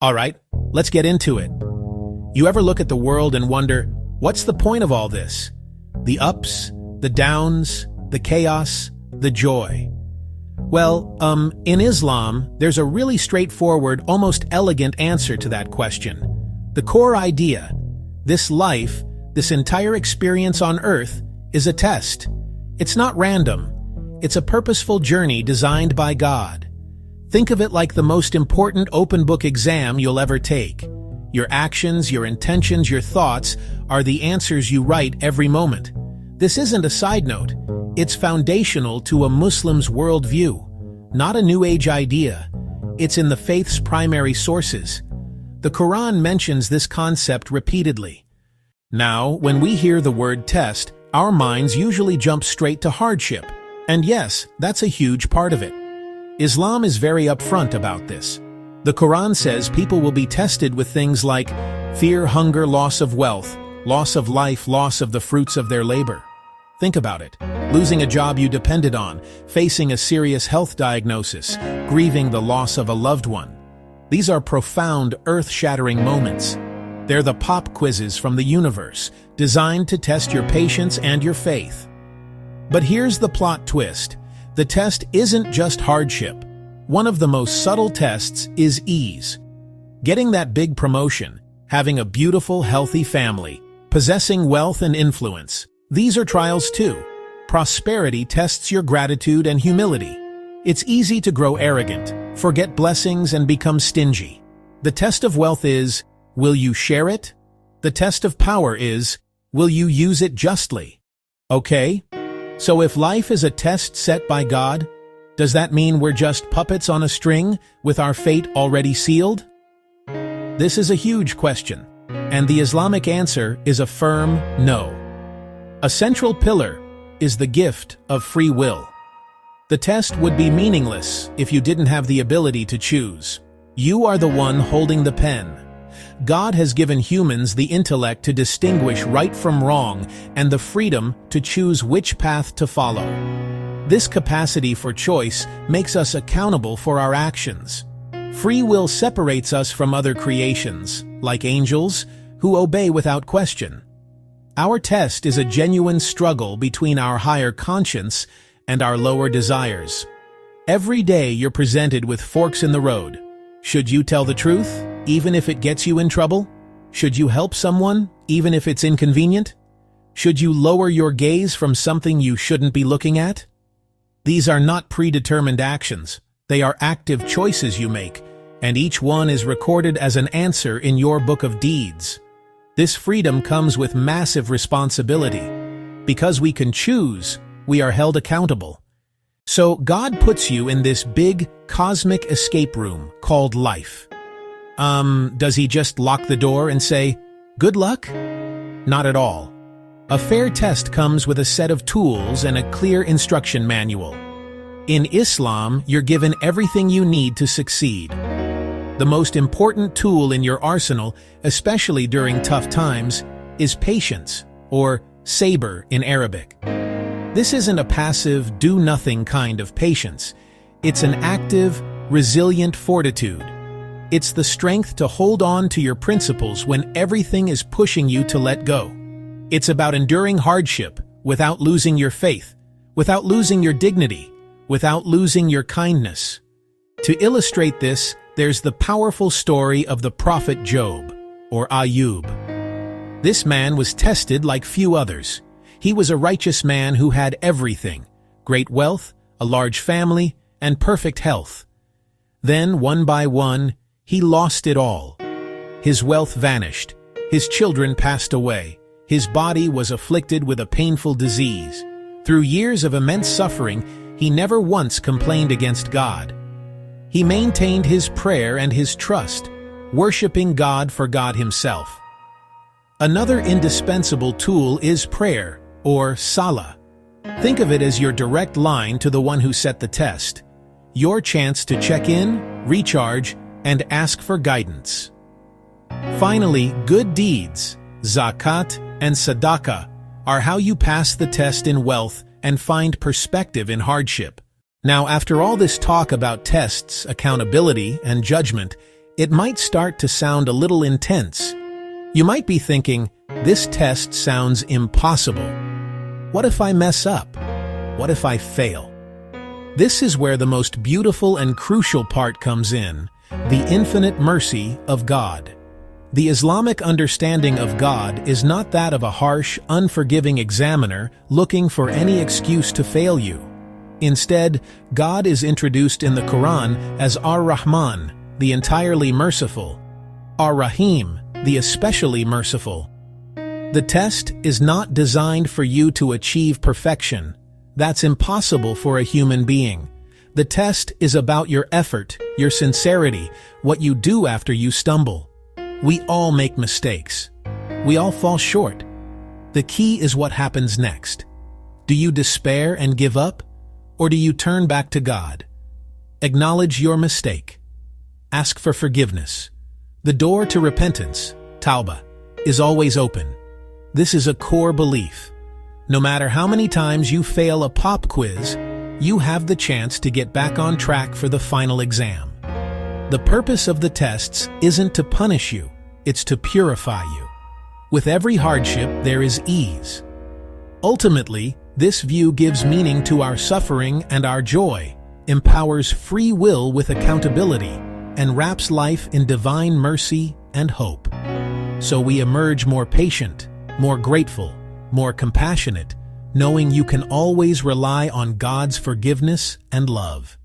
All right, let's get into it. You ever look at the world and wonder, what's the point of all this? The ups, the downs, the chaos, the joy. Well, in Islam, there's a really straightforward, almost elegant answer to that question. The core idea, this life, this entire experience on Earth, is a test. It's not random. It's a purposeful journey designed by God. Think of it like the most important open-book exam you'll ever take. Your actions, your intentions, your thoughts are the answers you write every moment. This isn't a side note. It's foundational to a Muslim's worldview, not a New Age idea. It's in the faith's primary sources. The Quran mentions this concept repeatedly. Now, when we hear the word test, our minds usually jump straight to hardship. And yes, that's a huge part of it. Islam is very upfront about this. The Quran says people will be tested with things like fear, hunger, loss of wealth, loss of life, loss of the fruits of their labor. Think about it. Losing a job you depended on, facing a serious health diagnosis, grieving the loss of a loved one. These are profound, earth-shattering moments. They're the pop quizzes from the universe, designed to test your patience and your faith. But here's the plot twist. The test isn't just hardship. One of the most subtle tests is ease. Getting that big promotion, having a beautiful, healthy family, possessing wealth and influence. These are trials too. Prosperity tests your gratitude and humility. It's easy to grow arrogant, forget blessings, and become stingy. The test of wealth is, will you share it? The test of power is, will you use it justly? Okay? So if life is a test set by God, does that mean we're just puppets on a string with our fate already sealed? This is a huge question, and the Islamic answer is a firm no. A central pillar is the gift of free will. The test would be meaningless if you didn't have the ability to choose. You are the one holding the pen. God has given humans the intellect to distinguish right from wrong and the freedom to choose which path to follow. This capacity for choice makes us accountable for our actions. Free will separates us from other creations, like angels, who obey without question. Our test is a genuine struggle between our higher conscience and our lower desires. Every day you're presented with forks in the road. Should you tell the truth, even if it gets you in trouble? Should you help someone, even if it's inconvenient? Should you lower your gaze from something you shouldn't be looking at? These are not predetermined actions. They are active choices you make, and each one is recorded as an answer in your book of deeds. This freedom comes with massive responsibility. Because we can choose, we are held accountable. So God puts you in this big, cosmic escape room called life. Does he just lock the door and say, good luck? Not at all. A fair test comes with a set of tools and a clear instruction manual. In Islam, you're given everything you need to succeed. The most important tool in your arsenal, especially during tough times, is patience, or sabr in Arabic. This isn't a passive, do-nothing kind of patience. It's an active, resilient fortitude. It's the strength to hold on to your principles when everything is pushing you to let go. It's about enduring hardship without losing your faith, without losing your dignity, without losing your kindness. To illustrate this, there's the powerful story of the prophet Job, or Ayub. This man was tested like few others. He was a righteous man who had everything: great wealth, a large family, and perfect health. Then, one by one, he lost it all. His wealth vanished. His children passed away. His body was afflicted with a painful disease. Through years of immense suffering, he never once complained against God. He maintained his prayer and his trust, worshiping God for God himself. Another indispensable tool is prayer, or salah. Think of it as your direct line to the one who set the test. Your chance to check in, recharge, and ask for guidance. Finally, good deeds, zakat and sadaqah, are how you pass the test in wealth and find perspective in hardship. Now, after all this talk about tests, accountability, and judgment, It might start to sound a little intense. You might be thinking, this test sounds impossible. What if I mess up? What if I fail? This is where the most beautiful and crucial part comes in, the infinite mercy of God. The Islamic understanding of God is not that of a harsh, unforgiving examiner looking for any excuse to fail you. Instead, God is introduced in the Quran as Ar-Rahman, the entirely merciful, Ar-Rahim, the especially merciful. The test is not designed for you to achieve perfection. That's impossible for a human being. The test is about your effort, your sincerity, what you do after you stumble. We all make mistakes. We all fall short. The key is what happens next. Do you despair and give up? Or do you turn back to God? Acknowledge your mistake. Ask for forgiveness. The door to repentance, tawbah, is always open. This is a core belief. No matter how many times you fail a pop quiz, you have the chance to get back on track for the final exam. The purpose of the tests isn't to punish you, it's to purify you. With every hardship, there is ease. Ultimately, this view gives meaning to our suffering and our joy, empowers free will with accountability, and wraps life in divine mercy and hope. So we emerge more patient, more grateful, more compassionate, knowing you can always rely on God's forgiveness and love.